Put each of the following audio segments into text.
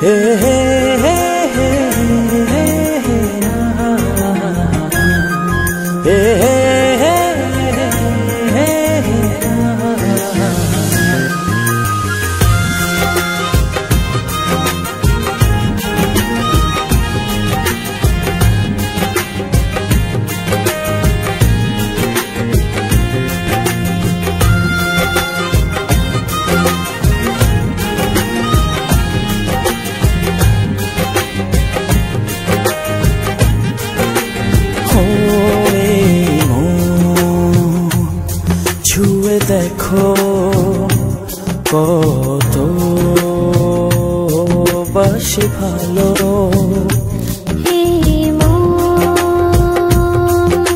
হে হে হে হে হে হে হে ছুঁয়ে দেখো কত বাসি ভালো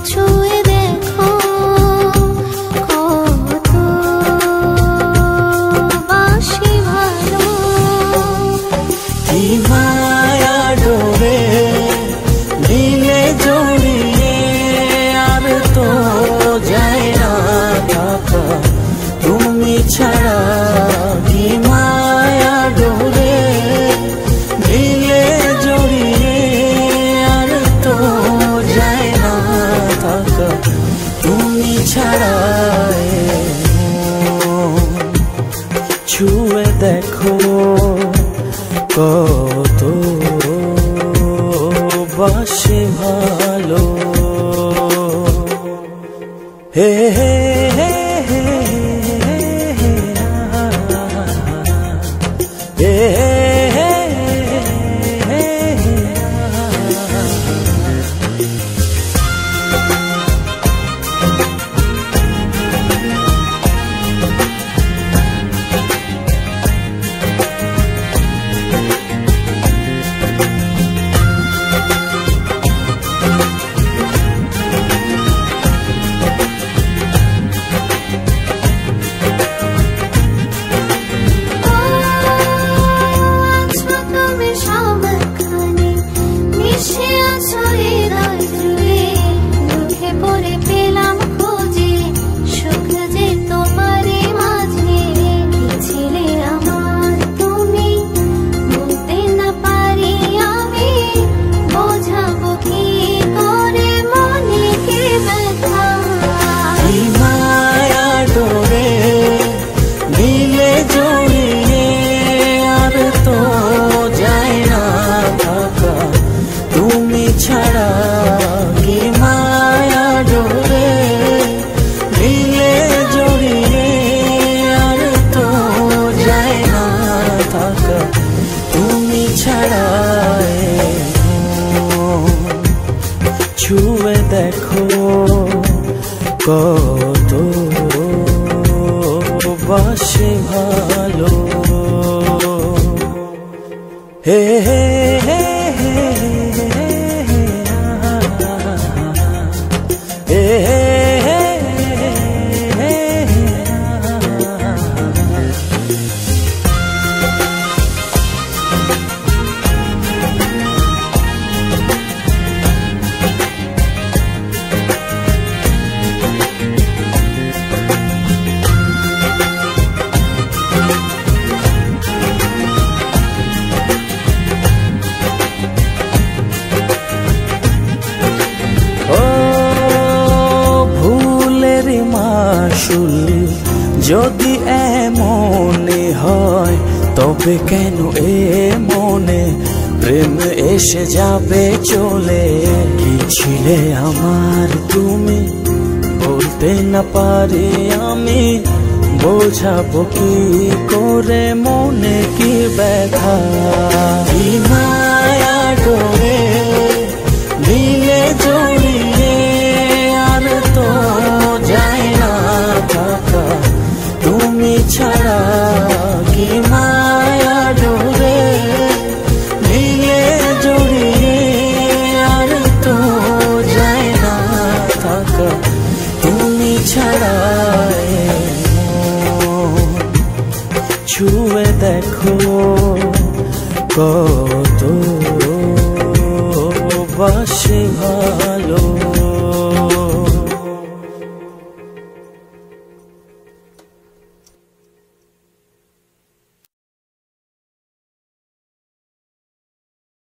ছুঁয়ে দেখো কত বাসি ভালো কি মায়া ডোরে দিলে জড়িয়ে আর তো যায় না থাকা তুমি ছাড়া কি মায়া ডোরে দিলে জড়িয়ে আর তো যায় না থাকা তুমি ছাড়া ছুঁয়ে দেখো কত বাসে ভালো হে হে হে হে ছাড়া কি মায়া ডোরে দিলে জড়িয়ে আর তো যায় না থাকা তুমি ছাড়া ছুঁয়ে দেখো কত বাসে ভালো হে হে হে মাসুল যদি এমনে হয় তবে কেন এ মনে প্রেম এসে যাবে চলে কি ছিলে আমার তুমি বলতে না পারি আমি বোঝাবো কি করে মনে কি ব্যথা কি মায়া ডোরে দিলে জড়িয়ে আর তো যায় না থাকা তুমি ছাড়া কি মায়া ডোরে দিলে জড়িয়ে আর তো যায় না থাকা তুমি ছাড়া ছুঁয়ে দেখো কত বাসে ভালো